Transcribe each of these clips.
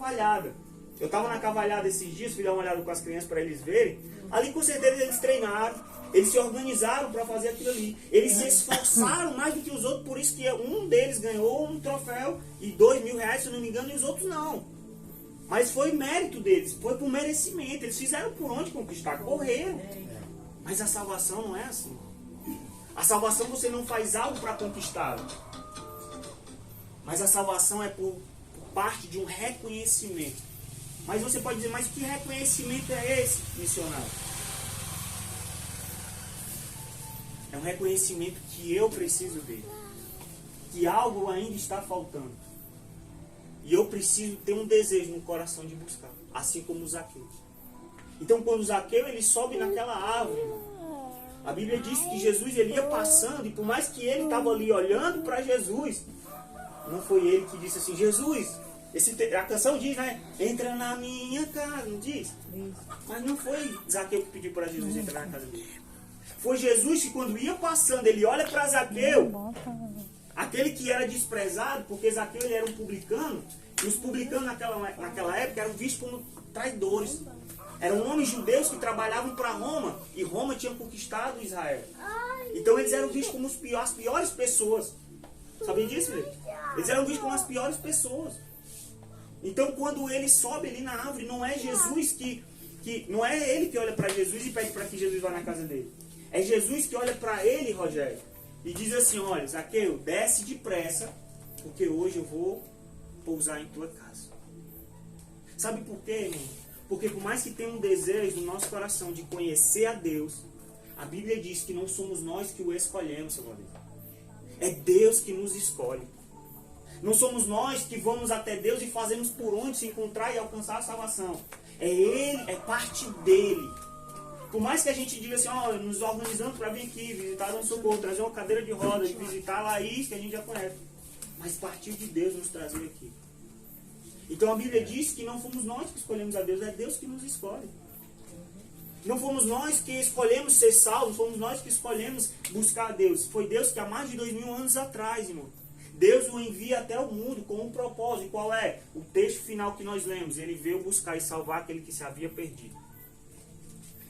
cavalhada. Eu estava na cavalhada esses dias, fui dar uma olhada com as crianças para eles verem. Ali com certeza eles treinaram, eles se organizaram para fazer aquilo ali. Eles se esforçaram mais do que os outros, por isso que um deles ganhou um troféu e R$2.000, se eu não me engano, e os outros não. Mas foi mérito deles, foi por merecimento. Eles fizeram por onde conquistar, correram. Mas a salvação não é assim. A salvação você não faz algo para conquistá-la. Mas a salvação é por parte de um reconhecimento. Mas você pode dizer, mas que reconhecimento é esse, missionário? É um reconhecimento que eu preciso dele. Que algo ainda está faltando. E eu preciso ter um desejo no coração de buscar. Assim como o Zaqueu. Então quando o Zaqueu ele sobe naquela árvore, a Bíblia diz que Jesus ele ia passando, e por mais que ele estava ali olhando para Jesus, não foi ele que disse assim, Jesus, a canção diz, né? Entra na minha casa, não diz? Mas não foi Zaqueu que pediu para Jesus entrar na casa dele. Foi Jesus que quando ia passando, ele olha para Zaqueu, aquele que era desprezado, porque Zaqueu ele era um publicano, e os publicanos naquela época eram vistos como traidores. Eram homens judeus que trabalhavam para Roma, e Roma tinha conquistado Israel. Então eles eram vistos como as piores pessoas. Sabia disso, filho? Eles eram vistos como as piores pessoas. Então quando ele sobe ali na árvore, não é Jesus não é ele que olha para Jesus e pede para que Jesus vá na casa dele. É Jesus que olha para ele, Rogério, e diz assim, olha, Zaqueu, desce depressa, porque hoje eu vou pousar em tua casa. Sabe por quê, irmão? Porque por mais que tenha um desejo no nosso coração de conhecer a Deus, a Bíblia diz que não somos nós que o escolhemos, seu Valdir. É Deus que nos escolhe. Não somos nós que vamos até Deus e fazemos por onde se encontrar e alcançar a salvação. É Ele, é parte dele. Por mais que a gente diga assim, ó, nos organizando para vir aqui, visitar o socorro, trazer uma cadeira de rodas, visitar a Laís, que a gente já conhece. Mas partiu de Deus nos trazer aqui. Então a Bíblia diz que não fomos nós que escolhemos a Deus, é Deus que nos escolhe. Não fomos nós que escolhemos ser salvos, fomos nós que escolhemos buscar a Deus. Foi Deus que há mais de 2000 anos atrás, irmão, Deus o envia até o mundo com um propósito. E qual é? O texto final que nós lemos. Ele veio buscar e salvar aquele que se havia perdido.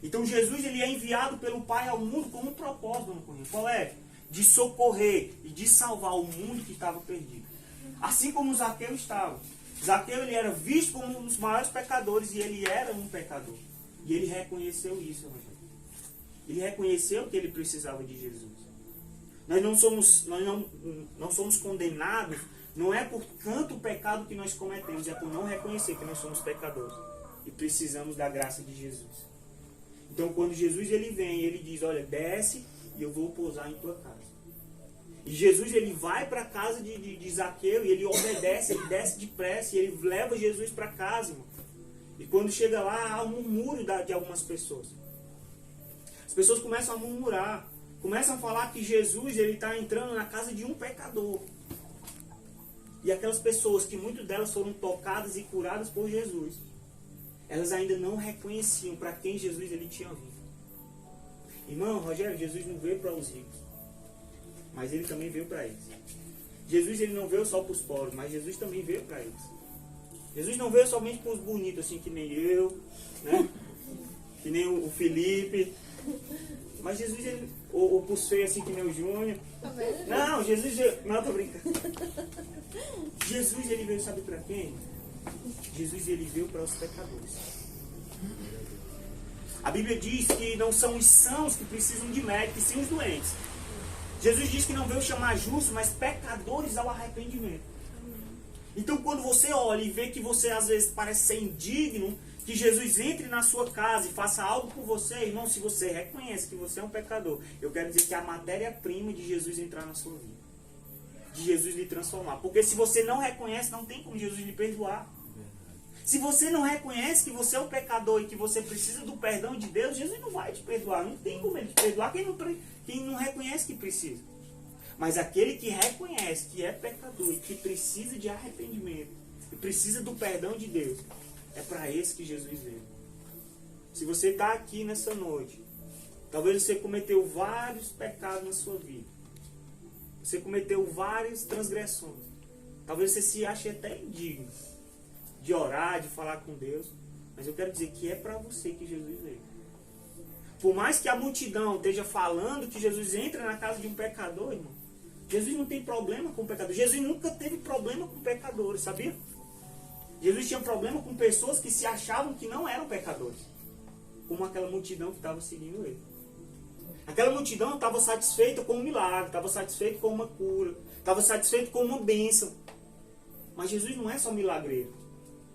Então Jesus ele é enviado pelo Pai ao mundo com um propósito. Qual é? De socorrer e de salvar o mundo que estava perdido. Assim como Zaqueu estava. Zaqueu ele era visto como um dos maiores pecadores e ele era um pecador. E ele reconheceu isso, Rogério. Ele reconheceu que ele precisava de Jesus. Nós não somos condenados, não é por tanto pecado que nós cometemos, é por não reconhecer que nós somos pecadores e precisamos da graça de Jesus. Então quando Jesus ele vem, ele diz, olha, desce e eu vou pousar em tua casa. E Jesus ele vai para a casa de Zaqueu e ele obedece, ele desce depressa e ele leva Jesus para casa, irmão. E quando chega lá, há um murmúrio de algumas pessoas. As pessoas começam a murmurar, começam a falar que Jesus ele está entrando na casa de um pecador. E aquelas pessoas, que muitas delas foram tocadas e curadas por Jesus, elas ainda não reconheciam para quem Jesus ele tinha vindo. Irmão, Rogério, Jesus não veio para os ricos, mas ele também veio para eles. Jesus ele não veio só para os pobres, mas Jesus também veio para eles. Jesus não veio somente para os bonitos, assim que nem eu, né? Que nem o Felipe. Mas Jesus, ele, ou para os feios assim que nem o Júnior. Não, Jesus veio. Não, tô brincando. Jesus ele veio, sabe para quem? Jesus ele veio para os pecadores. A Bíblia diz que não são os sãos que precisam de médico, e sim os doentes. Jesus diz que não veio chamar justos, mas pecadores ao arrependimento. Então quando você olha e vê que você às vezes parece ser indigno, que Jesus entre na sua casa e faça algo por você, irmão, se você reconhece que você é um pecador, eu quero dizer que é a matéria-prima de Jesus entrar na sua vida. De Jesus lhe transformar. Porque se você não reconhece, não tem como Jesus lhe perdoar. Se você não reconhece que você é um pecador e que você precisa do perdão de Deus, Jesus não vai te perdoar. Não tem como ele te perdoar quem não reconhece que precisa. Mas aquele que reconhece que é pecador e que precisa de arrependimento e precisa do perdão de Deus, é para esse que Jesus veio. Se você está aqui nessa noite, talvez você cometeu vários pecados na sua vida. Você cometeu várias transgressões. Talvez você se ache até indigno. de orar, de falar com Deus. Mas eu quero dizer que é para você que Jesus veio. Por mais que a multidão esteja falando que Jesus entra na casa de um pecador, irmão, Jesus não tem problema com pecadores. Jesus nunca teve problema com pecadores, sabia? Jesus tinha problema com pessoas que se achavam que não eram pecadores. Como aquela multidão que estava seguindo ele. Aquela multidão estava satisfeita com um milagre, estava satisfeita com uma cura, estava satisfeita com uma bênção. Mas Jesus não é só milagreiro.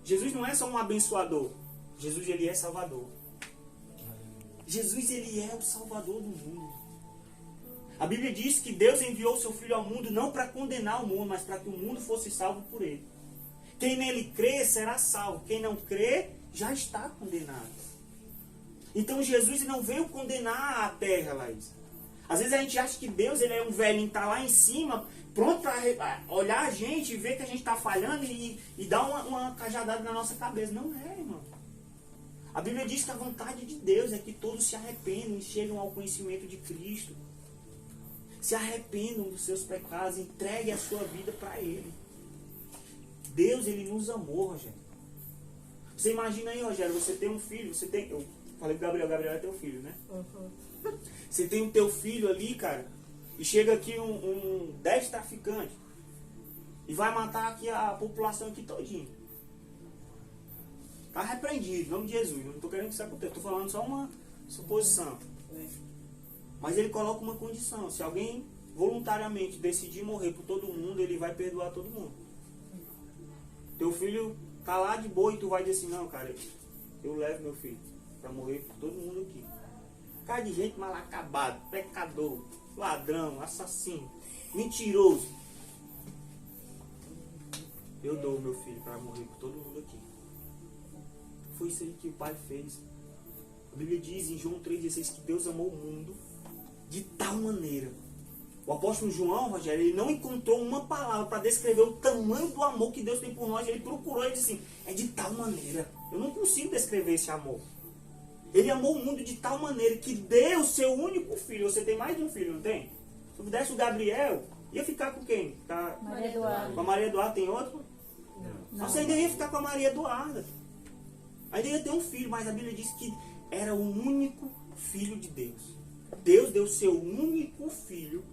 Jesus não é só um abençoador. Jesus, ele é salvador. Jesus, ele é o salvador do mundo. A Bíblia diz que Deus enviou o seu Filho ao mundo não para condenar o mundo, mas para que o mundo fosse salvo por ele. Quem nele crê será salvo. Quem não crê já está condenado. Então Jesus não veio condenar a terra, Laís. Às vezes a gente acha que Deus, ele é um velhinho que está lá em cima, pronto para olhar a gente e ver que a gente está falhando e dar uma cajadada na nossa cabeça. Não é, irmão. A Bíblia diz que a vontade de Deus é que todos se arrependam e chegam ao conhecimento de Cristo. Se arrependam dos seus pecados, entregue a sua vida para Ele. Deus, ele nos amou, Rogério. Você imagina aí, Rogério, você tem um filho, eu falei pro Gabriel é teu filho, né? Uhum. Você tem o teu filho ali, cara, e chega aqui um 10 traficantes e vai matar aqui a população aqui todinha. Tá repreendido, em nome de Jesus. Não estou querendo que isso aconteça, estou falando só uma suposição. Mas ele coloca uma condição: se alguém voluntariamente decidir morrer por todo mundo, ele vai perdoar todo mundo. Teu filho tá lá de boa e tu vai dizer assim: não, cara, eu levo meu filho para morrer por todo mundo aqui. Cara de gente mal acabado, pecador, ladrão, assassino, mentiroso. Eu dou meu filho para morrer por todo mundo aqui. Foi isso aí que o Pai fez. A Bíblia diz em João 3,16 que Deus amou o mundo de tal maneira. O apóstolo João, Rogério, ele não encontrou uma palavra para descrever o tamanho do amor que Deus tem por nós. Ele procurou e disse assim: é de tal maneira. Eu não consigo descrever esse amor. Ele amou o mundo de tal maneira que deu seu único filho. Você tem mais de um filho, não tem? Se eu desse o Gabriel, ia ficar com quem? Tá? Maria Eduarda. Com a Maria Eduarda tem outro? Não. Você ainda ia ficar com a Maria Eduarda. Ainda ia ter um filho, mas a Bíblia diz que era o único filho de Deus. Deus deu seu único filho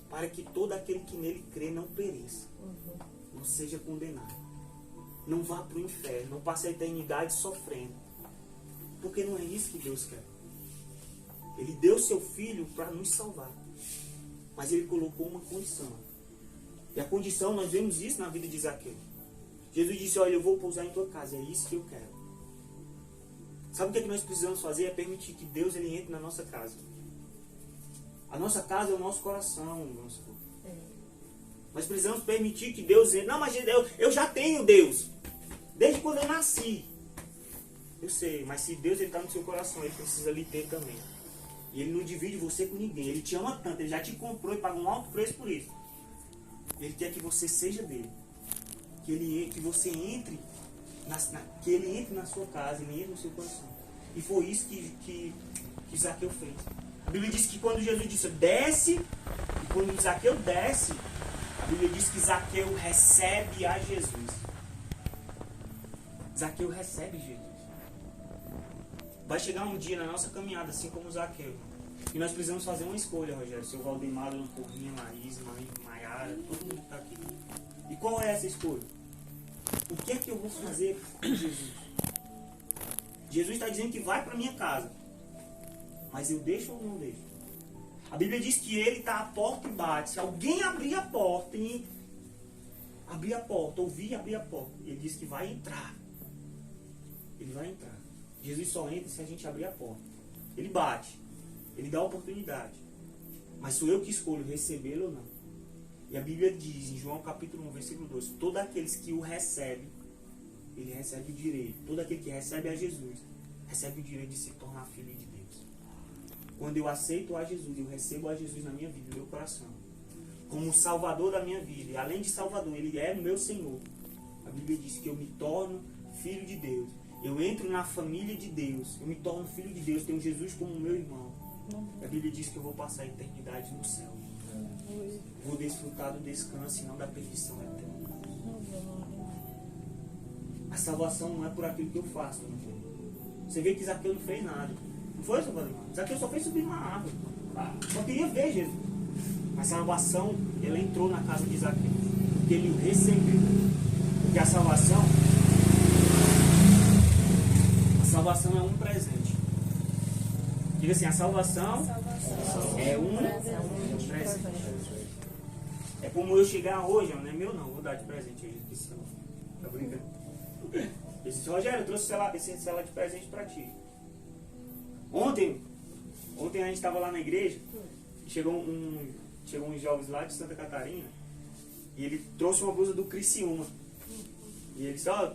para que todo aquele que nele crê não pereça, não seja condenado, não vá para o inferno, não passe a eternidade sofrendo. Porque não é isso que Deus quer. Ele deu seu filho para nos salvar, mas ele colocou uma condição. E a condição, nós vemos isso na vida de Zaqueu. Jesus disse: olha, eu vou pousar em tua casa, é isso que eu quero. Sabe o que é que nós precisamos fazer? É permitir que Deus, ele entre na nossa casa. A nossa casa é o nosso coração, vamos supor. Nós precisamos permitir que Deus entre. Não, mas eu já tenho Deus. Desde quando eu nasci. Eu sei, mas se Deus está no seu coração, ele precisa lhe ter também. E ele não divide você com ninguém. Ele te ama tanto, ele já te comprou e pagou um alto preço por isso. Ele quer que você seja dele. Que você entre, que ele entre na sua casa, ele entre no seu coração. E foi isso que Zaqueu fez. A Bíblia diz que quando Jesus disse desce, e quando Zaqueu desce, a Bíblia diz que Zaqueu recebe a Jesus. Zaqueu recebe Jesus. Vai chegar um dia na nossa caminhada, assim como Zaqueu, e nós precisamos fazer uma escolha, Rogério. Seu Valdemar, Dona Porrinha, Laís, Maiara, todo mundo que está aqui. E qual é essa escolha? O que é que eu vou fazer com Jesus? Jesus está dizendo que vai para minha casa. Mas eu deixo ou não deixo? A Bíblia diz que ele está à porta e bate. Se alguém abrir a porta e abrir a porta, ouvir abrir a porta, ele diz que vai entrar. Ele vai entrar. Jesus só entra se a gente abrir a porta. Ele bate. Ele dá a oportunidade. Mas sou eu que escolho recebê-lo ou não. E a Bíblia diz em João capítulo 1, versículo 2, todos aqueles que o recebem, ele recebe o direito. Todo aquele que recebe a Jesus, recebe o direito de se tornar filho de Deus. Quando eu aceito a Jesus, eu recebo a Jesus na minha vida, no meu coração, como o Salvador da minha vida. E além de Salvador, ele é o meu Senhor. A Bíblia diz que eu me torno filho de Deus. Eu entro na família de Deus. Eu me torno filho de Deus. Tenho Jesus como meu irmão. A Bíblia diz que eu vou passar a eternidade no céu. Vou desfrutar do descanso e não da perdição eterna. A salvação não é por aquilo que eu faço. Você vê que Zaqueu não fez nada. Não foi, seu padre? Zaqueu só fez subir uma árvore. Só queria ver Jesus. Mas a salvação, ela entrou na casa de Zaqueu. Porque ele o recebeu. Porque a salvação é um presente. Diga assim, a salvação é um presente. É como eu chegar hoje, não é meu não, vou dar de presente aí. Tá brincando? Eu disse, Rogério, eu trouxe esse celular de presente pra ti. Ontem a gente estava lá na igreja, chegou uns jovens lá de Santa Catarina, e ele trouxe uma blusa do Criciúma. E ele disse, ó,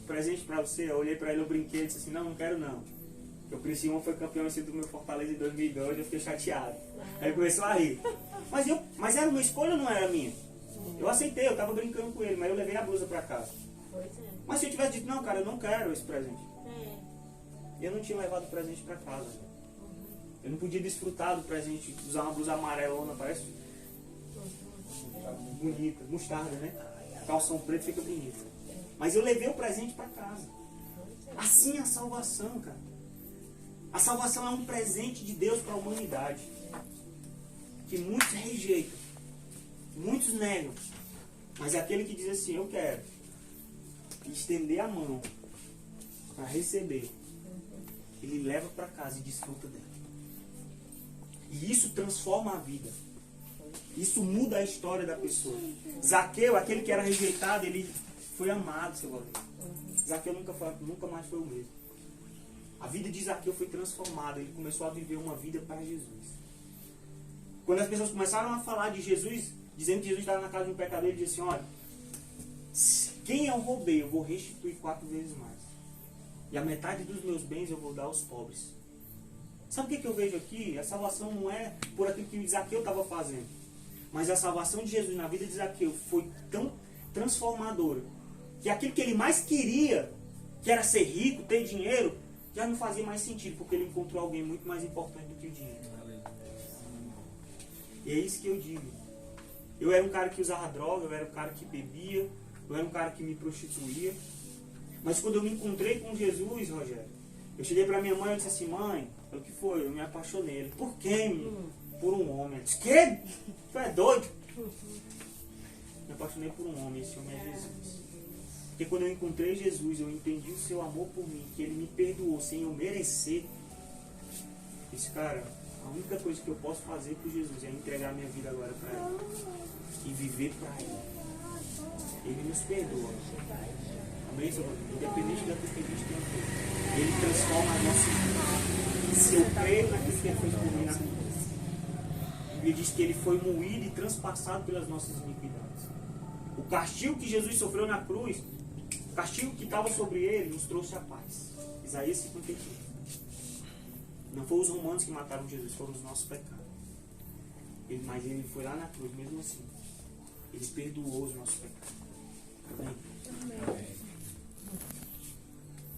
presente pra você. Eu olhei pra ele, eu brinquei, disse assim, não quero não. Porque o Criciúma foi campeão do meu Fortaleza em 2002, eu fiquei chateado. Aí ele começou a rir. Mas era uma escolha ou não era minha? Eu aceitei, eu tava brincando com ele, mas eu levei a blusa pra casa. Mas se eu tivesse dito, não, cara, eu não quero esse presente. Eu não tinha levado o presente pra casa. Eu não podia desfrutar do presente, usar uma blusa amarelona, parece bonita, mostarda, né? Calção preto fica bonito. Mas eu levei o presente pra casa. Assim é a salvação, cara. A salvação é um presente de Deus para a humanidade. Que muitos rejeitam. Muitos negam. Mas é aquele que diz assim, eu quero. Estender a mão para receber. Ele leva para casa e desfruta dela. E isso transforma a vida. Isso muda a história da pessoa. Zaqueu, aquele que era rejeitado, ele foi amado, seu Valdir. Zaqueu nunca mais foi o mesmo. A vida de Zaqueu foi transformada. Ele começou a viver uma vida para Jesus. Quando as pessoas começaram a falar de Jesus, dizendo que Jesus estava na casa de um pecador, ele disse assim, olha, quem eu roubei, eu vou restituir 4 vezes mais. E a metade dos meus bens eu vou dar aos pobres. Sabe o que eu vejo aqui? A salvação não é por aquilo que Zaqueu estava fazendo. Mas a salvação de Jesus na vida de Zaqueu foi tão transformadora, que aquilo que ele mais queria, que era ser rico, ter dinheiro, já não fazia mais sentido, porque ele encontrou alguém muito mais importante do que o dinheiro. E é isso que eu digo. Eu era um cara que usava droga, eu era um cara que bebia, eu era um cara que me prostituía. Mas quando eu me encontrei com Jesus, Rogério, eu cheguei pra minha mãe e disse assim, mãe, o que foi? Eu me apaixonei. Ele, por quê, menino? Por um homem. Eu disse, quê? Tu é doido? Me apaixonei por um homem, esse homem é Jesus. Porque quando eu encontrei Jesus, eu entendi o seu amor por mim, que ele me perdoou sem eu merecer. Eu disse, cara, a única coisa que eu posso fazer por Jesus é entregar minha vida agora para ele. E viver para ele. Ele nos perdoa. Amém, Senhor? Independente da coisa que a gente tem feito. Ele transforma a nossa vida. Se eu creio naquilo que ele fez por mim na cruz. A Bíblia diz que ele foi moído e transpassado pelas nossas iniquidades. O castigo que Jesus sofreu na cruz, o castigo que estava sobre ele, nos trouxe a paz. Isaías 53. Não foram os romanos que mataram Jesus, foram os nossos pecados. Mas ele foi lá na cruz, mesmo assim. Ele perdoou os nossos pecados. Amém? Amém.